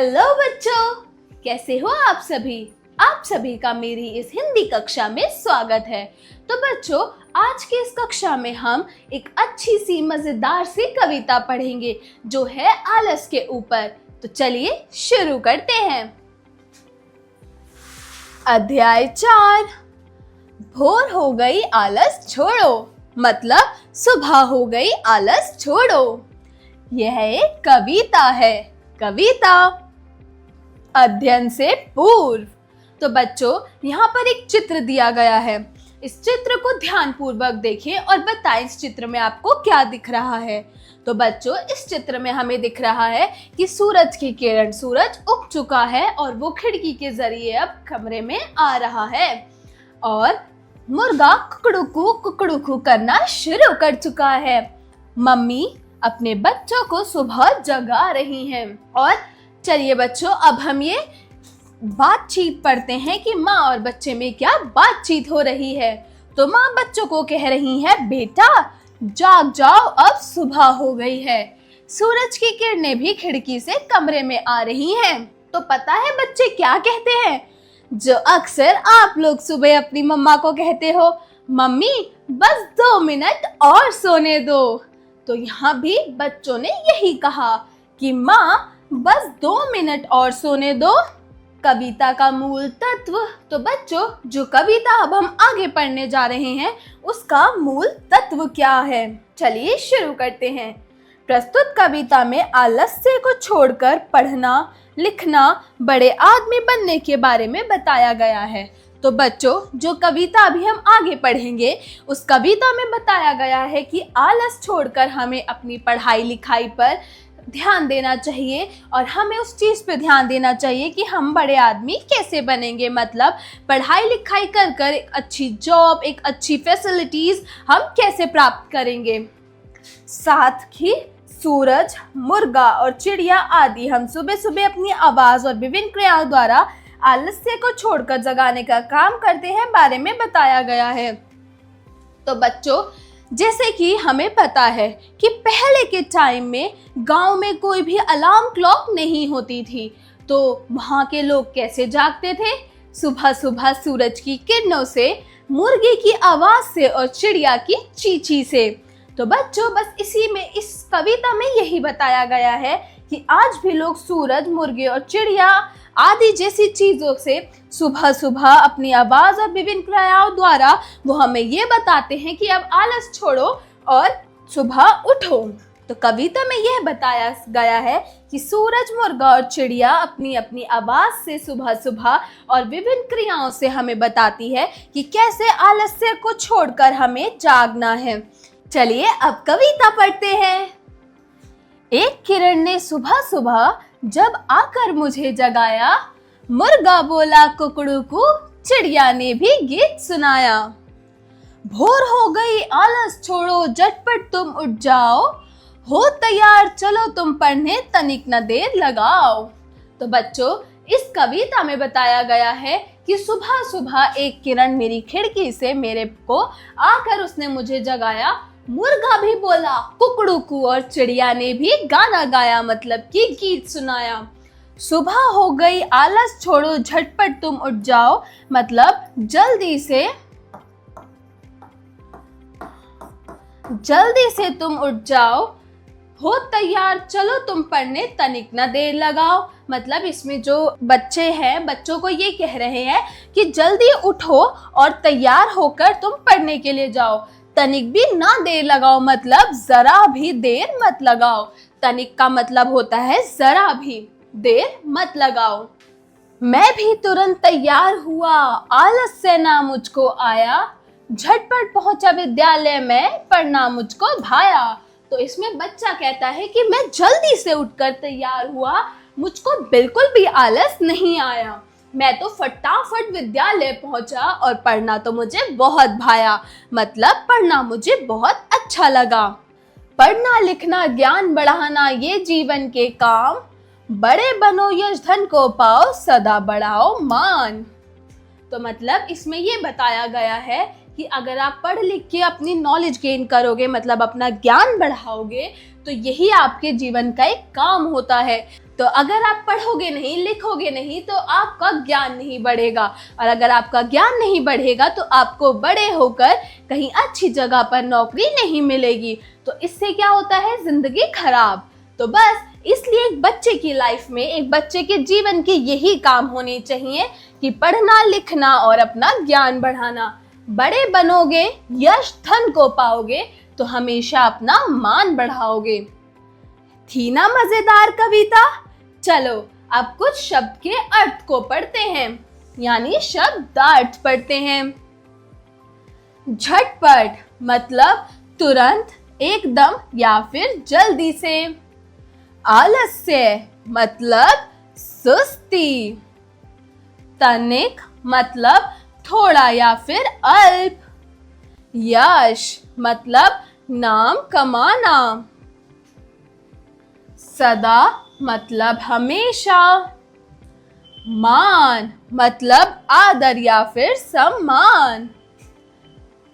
Hello बच्चों, कैसे हो आप सभी। आप सभी का मेरी इस हिंदी कक्षा में स्वागत है। तो बच्चों, आज की इस कक्षा में हम एक अच्छी सी मजेदार सी कविता पढ़ेंगे जो है आलस के ऊपर। तो चलिए शुरू करते हैं। अध्याय 4। भोर हो गई आलस छोड़ो, मतलब सुबह हो गई आलस छोड़ो। यह एक कविता है। कविता अध्ययन से पूर्व। तो बच्चों, यहाँ पर एक चित्र दिया गया है। इस चित्र को ध्यानपूर्वक देखें और बताएं इस चित्र में आपको क्या दिख रहा है। तो बच्चों, इस चित्र में हमें दिख रहा है कि सूरज की किरण, सूरज उग चुका है और वो खिड़की के जरिए अब कमरे में आ रहा है और मुर्गा कुकड़ुकू करना शुरू कर चुका है। मम्मी अपने बच्चों को सुबह जगा रही हैं। और चलिए बच्चों, अब हम ये बातचीत पढ़ते हैं कि माँ और बच्चे में क्या बातचीत हो रही है। तो माँ बच्चों को कह रही है, बेटा जाग जाओ, अब सुबह हो गई है। सूरज की किरणें भी खिड़की से कमरे में आ रही हैं। तो पता है बच्चे क्या कहते हैं, जो अक्सर आप लोग सुबह अपनी मम्मा को कहते हो, मम्मी बस 2 मिनट और सोने दो। तो यहाँ भी बच्चों ने यही कहा कि माँ बस 2 मिनट और सोने दो। कविता का मूल तत्व। तो बच्चों, जो कविता अब हम आगे पढ़ने जा रहे हैं उसका मूल तत्व क्या है, चलिए शुरू करते हैं। प्रस्तुत कविता में आलस्य को छोड़कर पढ़ना लिखना, बड़े आदमी बनने के बारे में बताया गया है। तो बच्चों, जो कविता अभी हम आगे पढ़ेंगे उस कविता में बताया गया है कि आलस छोड़कर हमें अपनी पढ़ाई लिखाई पर ध्यान देना चाहिए और हमें उस चीज़ पे ध्यान देना चाहिए कि हम बड़े आदमी कैसे बनेंगे। मतलब पढ़ाई लिखाई कर कर एक अच्छी जॉब, एक अच्छी फैसिलिटीज़ हम कैसे प्राप्त करेंगे। साथ ही सूरज, मुर्गा और चिड़िया आदि हम सुबह सुबह अपनी आवाज़ और विभिन्न क्रियाओं द्वारा आलस्य को छोड़कर जगाने का काम करते हैं बारे में बताया गया है। तो बच्चों, जैसे कि हमें पता है कि पहले के टाइम में गांव में कोई भी अलार्म क्लॉक नहीं होती थी। तो वहाँ के लोग कैसे जागते थे, सुबह सुबह सूरज की किरणों से, मुर्गे की आवाज़ से और चिड़िया की चींची से। तो बच्चों, बस इसी में इस कविता में यही बताया गया है कि आज भी लोग सूरज, मुर्गे और चिड़िया आदि जैसी चीज़ों से सुबह सुबह अपनी आवाज़ और विभिन्न क्रियाओं द्वारा वो हमें ये बताते हैं कि अब आलस छोड़ो और सुबह उठो। तो कविता में यह बताया गया है कि सूरज, मुर्गा और चिड़िया अपनी अपनी आवाज़ से सुबह सुबह और विभिन्न क्रियाओं से हमें बताती है कि कैसे आलस्य को छोड़कर हमें जागना है। चलिए अब कविता पढ़ते हैं। एक किरण ने सुबह सुबह जब आकर मुझे जगाया, मुर्गा बोला कुकड़ुकू, चिड़िया ने भी गीत सुनाया। भोर हो गई आलस छोड़ो, झटपट तुम उठ जाओ, हो तैयार चलो तुम पढ़ने, तनिक न देर लगाओ। तो बच्चों, इस कविता में बताया गया है कि सुबह सुबह एक किरण मेरी खिड़की से मेरे को आकर उसने मुझे जगाया। मुर्गा भी बोला कुकड़ुकू और चिड़िया ने भी गाना गाया, मतलब कि गीत सुनाया। सुबह हो गई आलस छोड़ो, झटपट तुम उठ जाओ, मतलब जल्दी से तुम उठ जाओ। हो तैयार चलो तुम पढ़ने, तनिक न देर लगाओ। मतलब इसमें जो बच्चे हैं, बच्चों को ये कह रहे हैं कि जल्दी उठो और तैयार होकर तुम पढ़ने के लिए जाओ। तनिक भी ना देर लगाओ, मतलब जरा भी देर मत लगाओ। तनिक का मतलब होता है जरा भी देर मत लगाओ। मैं भी तुरंत तैयार हुआ, आलस से ना मुझको आया, झटपट पहुंचा विद्यालय में, पढ़ना मुझको भाया। तो इसमें बच्चा कहता है कि मैं जल्दी से उठकर तैयार हुआ, मुझको बिल्कुल भी आलस नहीं आया, मैं तो फटाफट विद्यालय पहुंचा और पढ़ना तो मुझे बहुत भाया, मतलब पढ़ना मुझे बहुत अच्छा लगा। पढ़ना लिखना ज्ञान बढ़ाना ये जीवन के काम, बड़े बनो यश धन को पाओ, सदा बढ़ाओ मान। तो मतलब इसमें ये बताया गया है कि अगर आप पढ़ लिख के अपनी नॉलेज गेन करोगे, मतलब अपना ज्ञान बढ़ाओगे, तो यही आपके जीवन का एक काम होता है। तो अगर आप पढ़ोगे नहीं, लिखोगे नहीं, तो आपका ज्ञान नहीं बढ़ेगा, और अगर आपका ज्ञान नहीं बढ़ेगा तो आपको बड़े होकर कहीं अच्छी जगह पर नौकरी नहीं मिलेगी। तो इससे क्या होता है, जिंदगी खराब। तो बस इसलिए एक बच्चे की लाइफ में, एक बच्चे के जीवन के यही काम होने चाहिए कि पढ़ना, लिखना और अपना ज्ञान बढ़ाना। बड़े बनोगे, यश धन को पाओगे, तो हमेशा अपना मान बढ़ाओगे। थी ना मजेदार कविता? चलो अब कुछ शब्द के अर्थ को पढ़ते हैं, यानी शब्दार्थ पढ़ते हैं। झटपट मतलब तुरंत, एकदम या फिर जल्दी से। आलस्य मतलब सुस्ती। तनिक मतलब थोड़ा या फिर अल्प। यश मतलब नाम कमाना। सदा मतलब हमेशा। मान मतलब आदर या फिर सम्मान।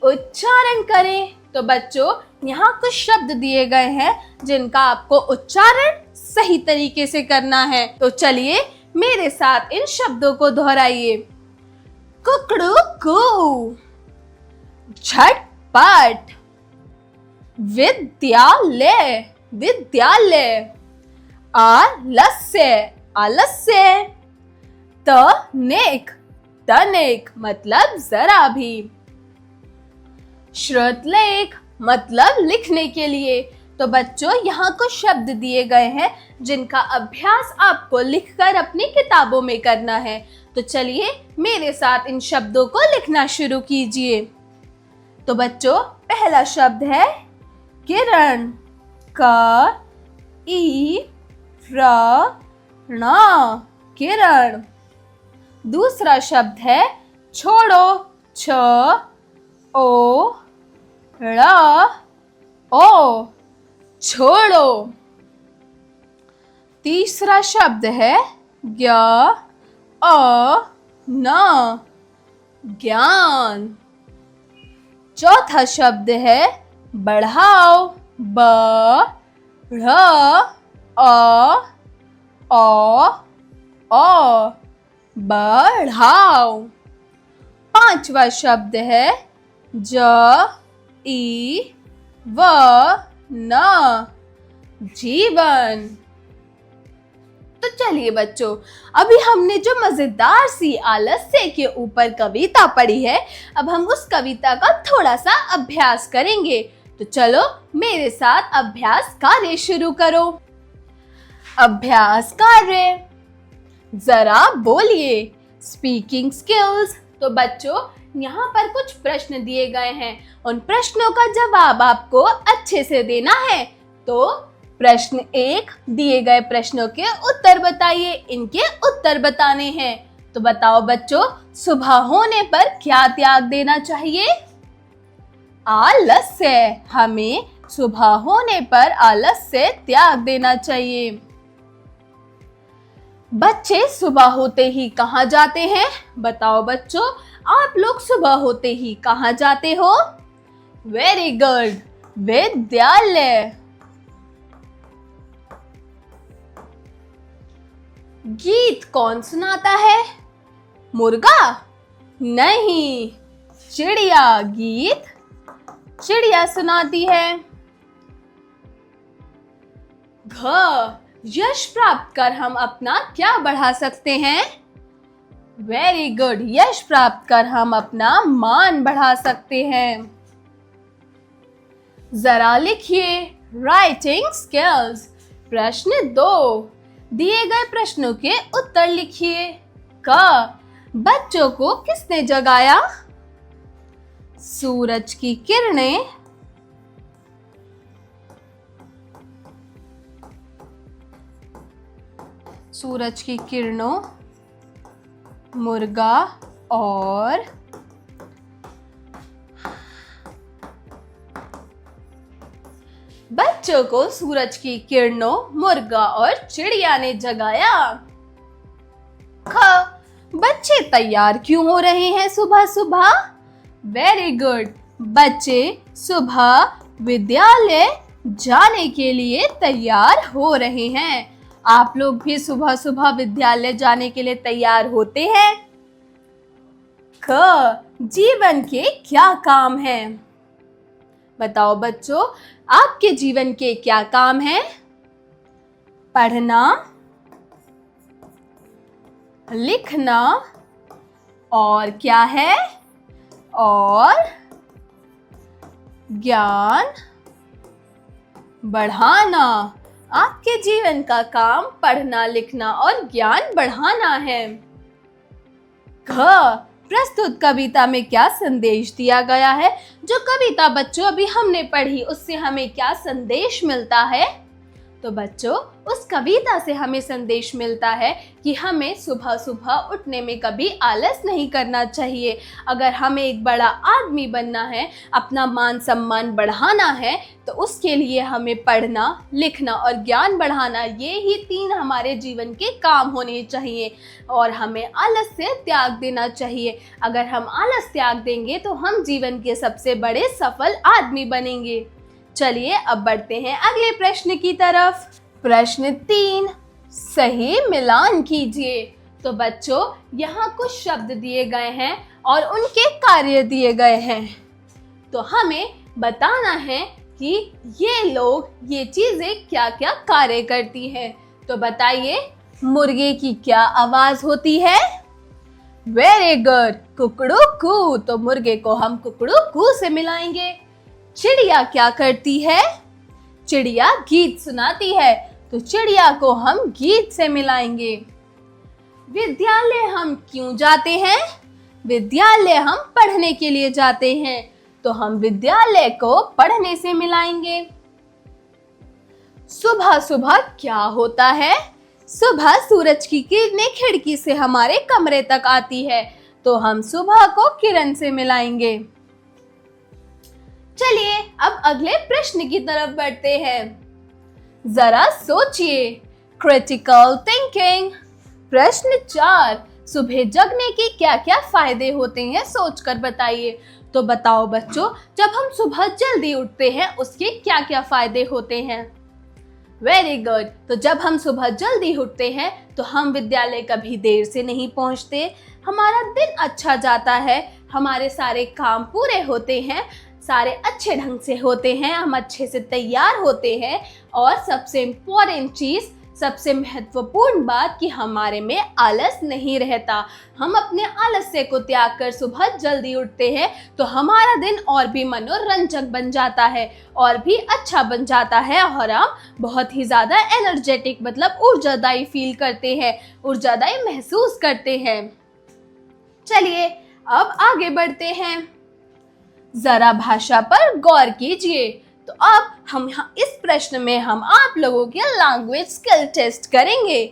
उच्चारण करें। तो बच्चों, यहाँ कुछ शब्द दिए गए हैं जिनका आपको उच्चारण सही तरीके से करना है। तो चलिए मेरे साथ इन शब्दों को दोहराइए। कुकड़ू कू, झटपट, विद्यालय, विद्यालय, आलस्य, आलस्य, तनिक, तनिक मतलब जरा भी। श्रुतलेख मतलब लिखने के लिए। तो बच्चों, यहाँ कुछ शब्द दिए गए हैं जिनका अभ्यास आपको लिखकर अपनी किताबों में करना है। तो चलिए मेरे साथ इन शब्दों को लिखना शुरू कीजिए। तो बच्चों, पहला शब्द है किरण। क ई र ण, किरण। दूसरा शब्द है छोड़ो। छ ओ ड़ ओ, छोड़ो। तीसरा शब्द है ज्ञ अ न, ज्ञान। चौथा शब्द है बढ़ाओ। ब ढ़ अ औ, बढ़ाओ। पांचवा शब्द है ज ई व न, जीवन। तो चलिए बच्चों, अभी हमने जो मजेदार सी आलस्य के ऊपर कविता पढ़ी है, अब हम उस कविता का थोड़ा सा अभ्यास करेंगे। तो चलो मेरे साथ अभ्यास कार्य शुरू करो। अभ्यास कार्य, जरा बोलिए। Speaking skills. तो बच्चों, यहाँ पर कुछ प्रश्न दिए गए हैं, उन प्रश्नों का जवाब आपको अच्छे से देना है। तो प्रश्न 1, दिए गए प्रश्नों के उत्तर बताइए। इनके उत्तर बताने हैं। तो बताओ बच्चों, सुबह होने पर क्या त्याग देना चाहिए? आलस्य। हमें सुबह होने पर आलस्य त्याग देना चाहिए। बच्चे सुबह होते ही कहाँ जाते हैं? बताओ बच्चों, आप लोग सुबह होते ही कहाँ जाते हो? वेरी गुड, विद्यालय। गीत कौन सुनाता है? मुर्गा? नहीं, चिड़िया। गीत चिड़िया सुनाती है। घ, यश प्राप्त कर हम अपना क्या बढ़ा सकते हैं? वेरी गुड, यश प्राप्त कर हम अपना मान बढ़ा सकते हैं। जरा लिखिए। Writing skills. प्रश्न 2, दिए गए प्रश्नों के उत्तर लिखिए। क, बच्चों को किसने जगाया? सूरज की किरणें। सूरज की किरणों, मुर्गा और बच्चों को सूरज की किरणों, मुर्गा और चिड़िया ने जगाया। ख, बच्चे तैयार क्यों हो रहे हैं सुबह सुबह? वेरी गुड, बच्चे सुबह विद्यालय जाने के लिए तैयार हो रहे हैं। आप लोग भी सुबह सुबह विद्यालय जाने के लिए तैयार होते हैं? क, जीवन के क्या काम हैं? बताओ बच्चों, आपके जीवन के क्या काम हैं? पढ़ना, लिखना, और क्या है? और ज्ञान बढ़ाना। आपके जीवन का काम पढ़ना, लिखना और ज्ञान बढ़ाना है। घ, प्रस्तुत कविता में क्या संदेश दिया गया है? जो कविता बच्चों अभी हमने पढ़ी उससे हमें क्या संदेश मिलता है? तो बच्चों, उस कविता से हमें संदेश मिलता है कि हमें सुबह सुबह उठने में कभी आलस नहीं करना चाहिए। अगर हमें एक बड़ा आदमी बनना है, अपना मान सम्मान बढ़ाना है, तो उसके लिए हमें पढ़ना, लिखना और ज्ञान बढ़ाना, ये ही 3 हमारे जीवन के काम होने चाहिए। और हमें आलस से त्याग देना चाहिए। अगर हम आलस त्याग देंगे तो हम जीवन के सबसे बड़े सफल आदमी बनेंगे। चलिए अब बढ़ते हैं अगले प्रश्न की तरफ। प्रश्न 3, सही मिलान कीजिए। तो बच्चों, यहाँ कुछ शब्द दिए गए हैं और उनके कार्य दिए गए हैं। तो हमें बताना है कि ये लोग, ये चीजें क्या क्या कार्य करती हैं। तो बताइए, मुर्गे की क्या आवाज होती है? वेरी गुड, कुकड़ू कू। तो मुर्गे को हम कुकड़ू कू से मिलाएंगे। चिड़िया क्या करती है? चिड़िया गीत सुनाती है, तो चिड़िया को हम गीत से मिलाएंगे। विद्यालय हम क्यों जाते हैं? विद्यालय हम पढ़ने के लिए जाते हैं, तो हम विद्यालय को पढ़ने से मिलाएंगे। सुबह सुबह क्या होता है? सुबह सूरज की किरणें खिड़की से हमारे कमरे तक आती है, तो हम सुबह को किरण से मिलाएंगे। चलिए अब अगले प्रश्न की तरफ बढ़ते हैं। जरा सोचिए, क्रिटिकल थिंकिंग। प्रश्न 4, सुबह जगने के क्या क्या फायदे होते हैं, सोचकर बताइए। तो बताओ बच्चों, जब हम सुबह जल्दी उठते हैं उसके क्या क्या फायदे होते हैं? Very good. तो जब हम सुबह जल्दी उठते हैं तो हम विद्यालय कभी देर से नहीं पहुंचते, हमारा दिन अच्छा जाता है, हमारे सारे काम पूरे होते हैं, सारे अच्छे ढंग से होते हैं, हम अच्छे से तैयार होते हैं। और सबसे इम्पोर्टेंट चीज, सबसे महत्वपूर्ण बात कि हमारे में आलस नहीं रहता। हम अपने आलस्य को त्याग कर सुबह जल्दी उठते हैं तो हमारा दिन और भी मनोरंजक बन जाता है, और भी अच्छा बन जाता है, और हम बहुत ही ज़्यादा एनर्जेटिक मतलब ऊर्जादायी फील करते हैं, ऊर्जादायी महसूस करते हैं। चलिए अब आगे बढ़ते हैं। जरा भाषा पर गौर कीजिए। तो अब हम इस प्रश्न में हम आप लोगों के लैंग्वेज स्किल टेस्ट करेंगे।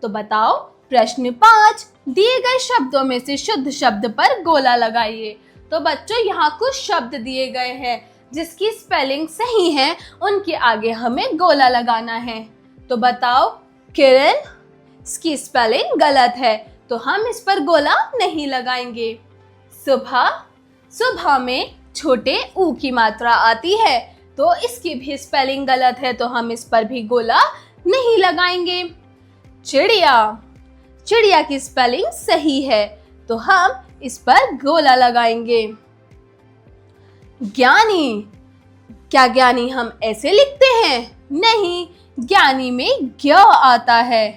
तो बताओ, प्रश्न 5, दिए गए शब्दों में से शुद्ध शब्द पर गोला लगाइए। तो बच्चों, यहाँ कुछ शब्द दिए गए हैं जिसकी स्पेलिंग सही है, उनके आगे हमें गोला लगाना है। तो बताओ, किरण, इसकी स्पेलिंग गलत है तो हम इस पर गोला नहीं लगाएंगे। सुबह, सुबह में छोटे ऊ की मात्रा आती है तो इसकी भी स्पेलिंग गलत है तो हम इस पर भी गोला नहीं लगाएंगे। चिड़िया, चिड़िया की स्पेलिंग सही है तो हम इस पर गोला लगाएंगे। ज्ञानी, क्या ज्ञानी हम ऐसे लिखते हैं? नहीं, ज्ञानी में ज्ञ आता है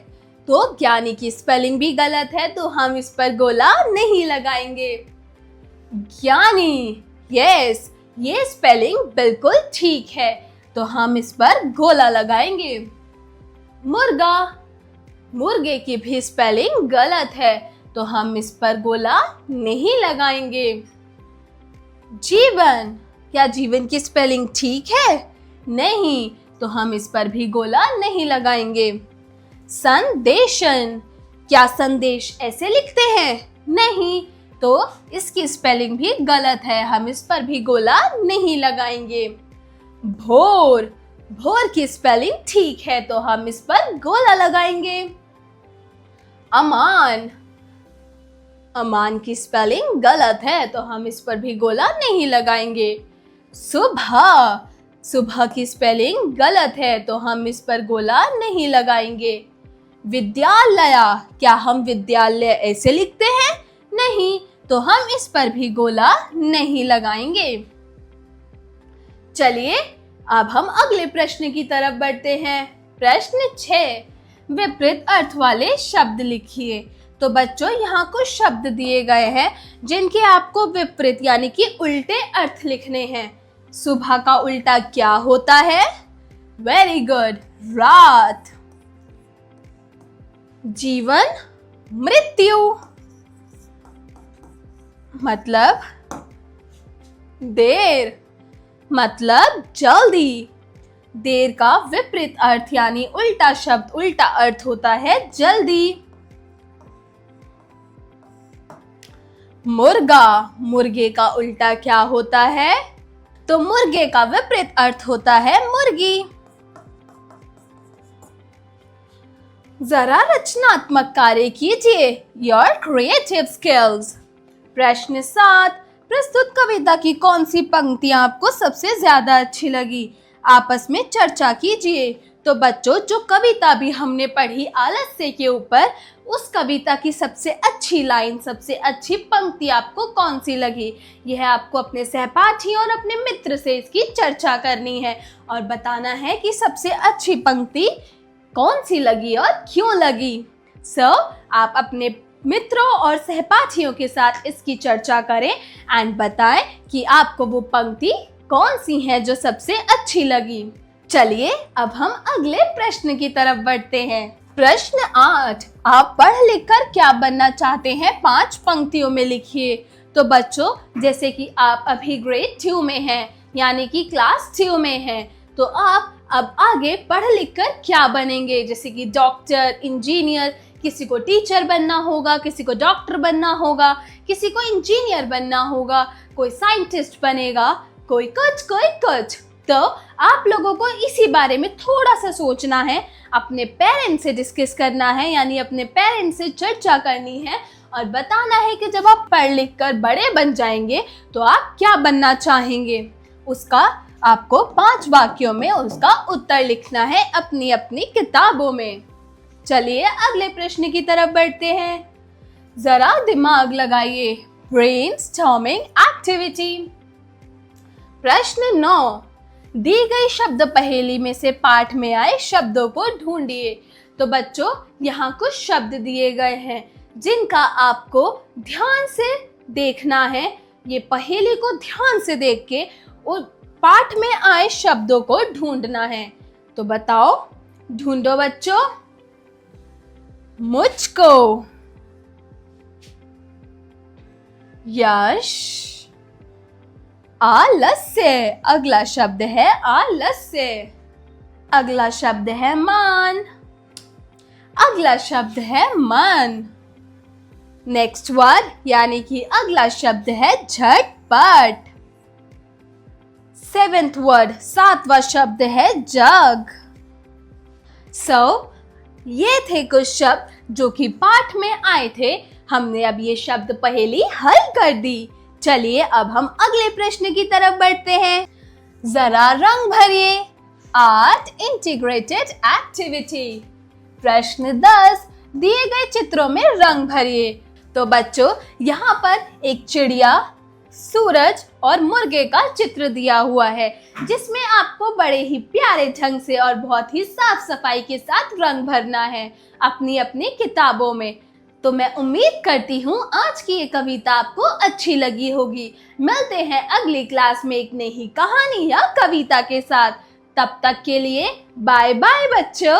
तो ज्ञानी की स्पेलिंग भी गलत है तो हम इस पर गोला नहीं लगाएंगे। ज्ञानी, यस, ये स्पेलिंग बिल्कुल ठीक है तो हम इस पर गोला लगाएंगे। मुर्गा, मुर्गे की भी स्पेलिंग गलत है तो हम इस पर गोला नहीं लगाएंगे। जीवन, क्या जीवन की स्पेलिंग ठीक है? नहीं, तो हम इस पर भी गोला नहीं लगाएंगे। संदेशन, क्या संदेश ऐसे लिखते हैं? नहीं, तो इसकी स्पेलिंग भी गलत है, हम इस पर भी गोला नहीं लगाएंगे। भोर, भोर की स्पेलिंग ठीक है तो हम इस पर गोला लगाएंगे। अमान, अमान की स्पेलिंग गलत है तो हम इस पर भी गोला नहीं लगाएंगे। सुबह, सुबह की स्पेलिंग गलत है तो हम इस पर गोला नहीं लगाएंगे। विद्यालया, क्या हम विद्यालय ऐसे लिखते हैं? नहीं, तो हम इस पर भी गोला नहीं लगाएंगे। चलिए अब हम अगले प्रश्न की तरफ बढ़ते हैं। प्रश्न 6, विपरीत अर्थ वाले शब्द लिखिए। तो बच्चों यहाँ कुछ शब्द दिए गए हैं जिनके आपको विपरीत यानी कि उल्टे अर्थ लिखने हैं। सुबह का उल्टा क्या होता है? वेरी गुड, रात। जीवन, मृत्यु, मतलब देर, मतलब जल्दी। देर का विपरीत अर्थ यानी उल्टा शब्द, उल्टा अर्थ होता है जल्दी। मुर्गा, मुर्गे का उल्टा क्या होता है? तो मुर्गे का विपरीत अर्थ होता है मुर्गी। जरा रचनात्मक कार्य कीजिए, योर क्रिएटिव स्किल्स। प्रश्न 7, प्रस्तुत कविता की कौन सी पंक्तियां आपको सबसे ज्यादा अच्छी लगी? आपस में चर्चा कीजिए। तो बच्चों, जो कविता भी हमने पढ़ी आलस्य के ऊपर, उस कविता की सबसे अच्छी लाइन, सबसे अच्छी पंक्ति आपको कौन सी लगी? यह आपको अपने सहपाठी और अपने मित्र से इसकी चर्चा करनी है और बताना है कि सबसे अच्छी पंक्ति कौन सी लगी और क्यों लगी। आप अपने मित्रों और सहपाठियों के साथ इसकी चर्चा करें एंड बताएं कि आपको वो पंक्ति कौन सी है जो सबसे अच्छी लगी। चलिए अब हम अगले प्रश्न की तरफ बढ़ते हैं। प्रश्न 8, आप पढ़ लिख कर क्या बनना चाहते हैं? 5 पंक्तियों में लिखिए। तो बच्चों, जैसे कि आप अभी ग्रेड 2 में हैं यानी कि क्लास 2 में हैं, तो आप अब आगे पढ़ लिख कर क्या बनेंगे? जैसे कि डॉक्टर, इंजीनियर, किसी को टीचर बनना होगा, किसी को डॉक्टर बनना होगा, किसी को इंजीनियर बनना होगा, कोई साइंटिस्ट बनेगा, कोई कुछ। तो आप लोगों को इसी बारे में थोड़ा सा सोचना है, अपने पेरेंट्स से डिस्कस करना है, यानी अपने पेरेंट्स से चर्चा करनी है और बताना है कि जब आप पढ़ लिख कर बड़े बन जाएंगे तो आप क्या बनना चाहेंगे। उसका आपको 5 वाक्यों में उसका उत्तर लिखना है अपनी अपनी किताबों में। चलिए अगले प्रश्न की तरफ बढ़ते हैं। जरा दिमाग लगाइए, ब्रेनस्टॉर्मिंग एक्टिविटी। प्रश्न 9, दी गई शब्द पहेली में से पाठ में आए शब्दों को ढूंढिए। तो बच्चों, यहाँ कुछ शब्द दिए गए हैं जिनका आपको ध्यान से देखना है। ये पहेली को ध्यान से देख के उस पाठ में आए शब्दों को ढूंढना है। तो बताओ, ढूंढो बच्चों। मुझको, यश, आलस्य। अगला शब्द है आलस्य। अगला शब्द है मान। अगला शब्द है मन। नेक्स्ट वर्ड यानी कि अगला शब्द है झटपट। 7th वर्ड, 7वां शब्द है जग। ये थे कुछ शब्द जो कि पाठ में आए थे। हमने अब ये शब्द पहेली हल कर दी। चलिए अब हम अगले प्रश्न की तरफ बढ़ते हैं। जरा रंग भरिए, आर्ट इंटीग्रेटेड एक्टिविटी। प्रश्न 10, दिए गए चित्रों में रंग भरिए। तो बच्चों, यहाँ पर एक चिड़िया, सूरज और मुर्गे का चित्र दिया हुआ है जिसमें आपको बड़े ही प्यारे ढंग से और बहुत ही साफ सफाई के साथ रंग भरना है अपनी अपनी किताबों में। तो मैं उम्मीद करती हूँ आज की ये कविता आपको अच्छी लगी होगी। मिलते हैं अगली क्लास में एक नई कहानी या कविता के साथ। तब तक के लिए बाय बाय बच्चों।